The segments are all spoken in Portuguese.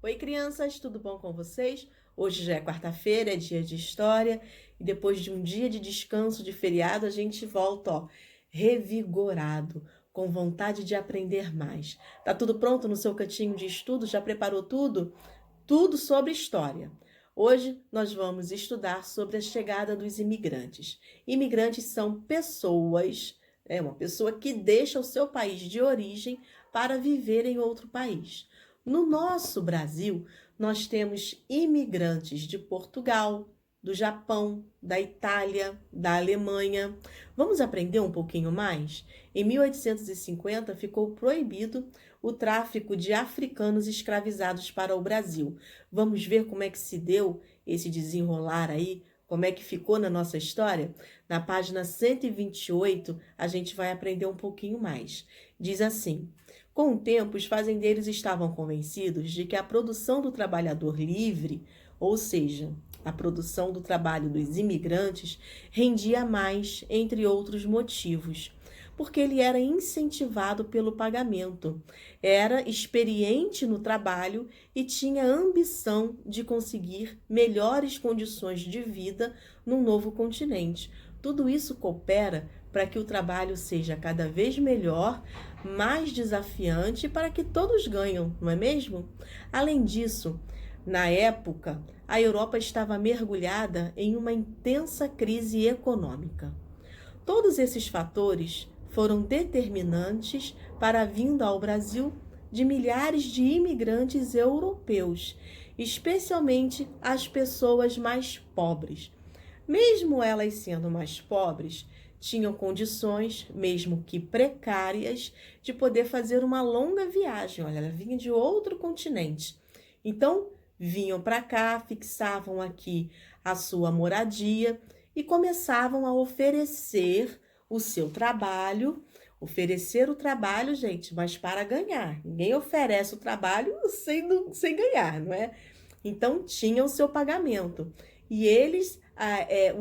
Oi, crianças, tudo bom com vocês? Hoje já é quarta-feira, é dia de história, e depois de um dia de descanso, de feriado, a gente volta, revigorado, com vontade de aprender mais. Tá tudo pronto no seu cantinho de estudo? Já preparou tudo? Tudo sobre história. Hoje nós vamos estudar sobre a chegada dos imigrantes. Imigrantes são pessoas, uma pessoa que deixa o seu país de origem para viver em outro país. No nosso Brasil, nós temos imigrantes de Portugal, do Japão, da Itália, da Alemanha. Vamos aprender um pouquinho mais? Em 1850 ficou proibido o tráfico de africanos escravizados para o Brasil. Vamos ver como é que se deu esse desenrolar aí, como é que ficou na nossa história? Na página 128, a gente vai aprender um pouquinho mais. Diz assim: com o tempo, os fazendeiros estavam convencidos de que a produção do trabalhador livre, ou seja, a produção do trabalho dos imigrantes, rendia mais, entre outros motivos, porque ele era incentivado pelo pagamento, era experiente no trabalho e tinha ambição de conseguir melhores condições de vida num novo continente. Tudo isso coopera para que o trabalho seja cada vez melhor, mais desafiante, para que todos ganham, não é mesmo? Além disso, na época, a Europa estava mergulhada em uma intensa crise econômica. Todos esses fatores foram determinantes para a vinda ao Brasil de milhares de imigrantes europeus, especialmente as pessoas mais pobres. Mesmo elas sendo mais pobres, tinham condições, mesmo que precárias, de poder fazer uma longa viagem. Olha, ela vinha de outro continente. Então, vinham para cá, fixavam aqui a sua moradia e começavam a oferecer o seu trabalho. Oferecer o trabalho, gente, mas para ganhar. Ninguém oferece o trabalho sem ganhar, não é? Então, tinha o seu pagamento. E eles,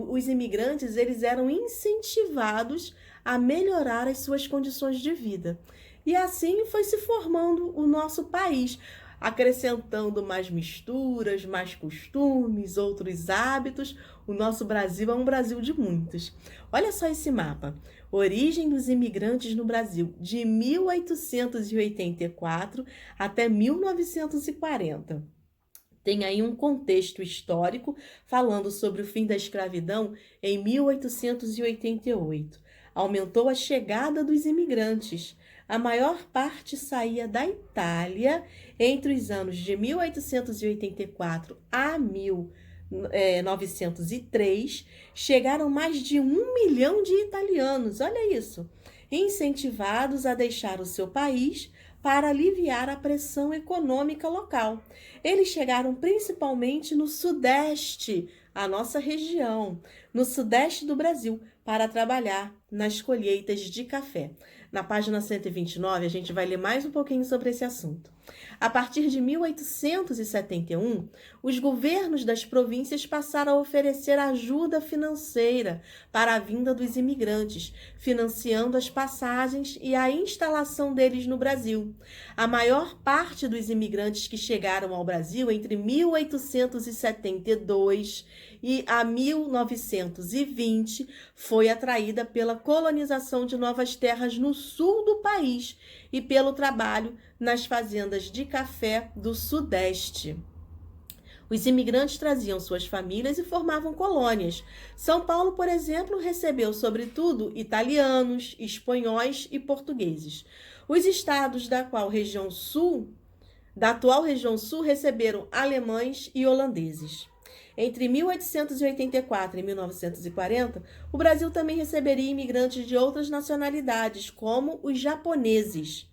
os imigrantes, eles eram incentivados a melhorar as suas condições de vida. E assim foi se formando o nosso país, acrescentando mais misturas, mais costumes, outros hábitos. O nosso Brasil é um Brasil de muitos. Olha só esse mapa. Origem dos imigrantes no Brasil, de 1884 até 1940. Tem aí um contexto histórico falando sobre o fim da escravidão em 1888. Aumentou a chegada dos imigrantes. A maior parte saía da Itália entre os anos de 1884 a 1903. Chegaram mais de 1 milhão de italianos, olha isso, incentivados a deixar o seu país para aliviar a pressão econômica local. Eles chegaram principalmente no Sudeste, a nossa região, no Sudeste do Brasil, para trabalhar nas colheitas de café. Na página 129, a gente vai ler mais um pouquinho sobre esse assunto. A partir de 1871, os governos das províncias passaram a oferecer ajuda financeira para a vinda dos imigrantes, financiando as passagens e a instalação deles no Brasil. A maior parte dos imigrantes que chegaram ao Brasil entre 1872 e a 1920 foi atraída pela colonização de novas terras no sul do país e pelo trabalho nas fazendas de café do Sudeste. Os imigrantes traziam suas famílias e formavam colônias. São Paulo, por exemplo, recebeu sobretudo italianos, espanhóis e portugueses. Os estados da atual região sul receberam alemães e holandeses. Entre 1884 e 1940, o Brasil também receberia imigrantes de outras nacionalidades, como os japoneses.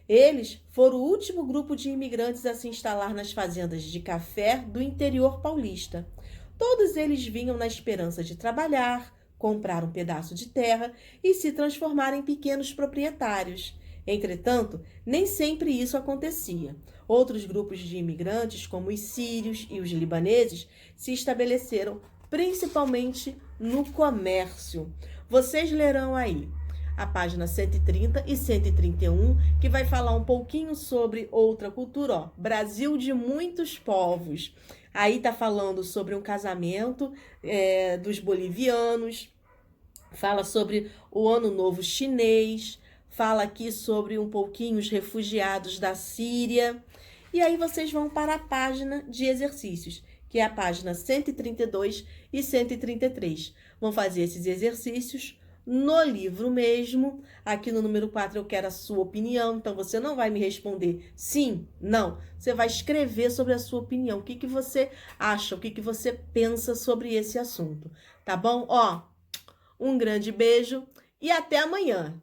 Eles foram o último grupo de imigrantes a se instalar nas fazendas de café do interior paulista. Todos eles vinham na esperança de trabalhar, comprar um pedaço de terra e se transformar em pequenos proprietários. Entretanto, nem sempre isso acontecia. Outros grupos de imigrantes, como os sírios e os libaneses, se estabeleceram principalmente no comércio. Vocês lerão aí: a página 130 e 131, que vai falar um pouquinho sobre outra cultura, ó, Brasil de muitos povos. Aí tá falando sobre um casamento dos bolivianos, fala sobre o Ano Novo Chinês, fala aqui sobre um pouquinho os refugiados da Síria. E aí vocês vão para a página de exercícios, que é a página 132 e 133. Vão fazer esses exercícios no livro mesmo. Aqui no número 4 eu quero a sua opinião, então você não vai me responder sim, não. Você vai escrever sobre a sua opinião, o que que você acha, o que que você pensa sobre esse assunto, tá bom? Ó, um grande beijo e até amanhã!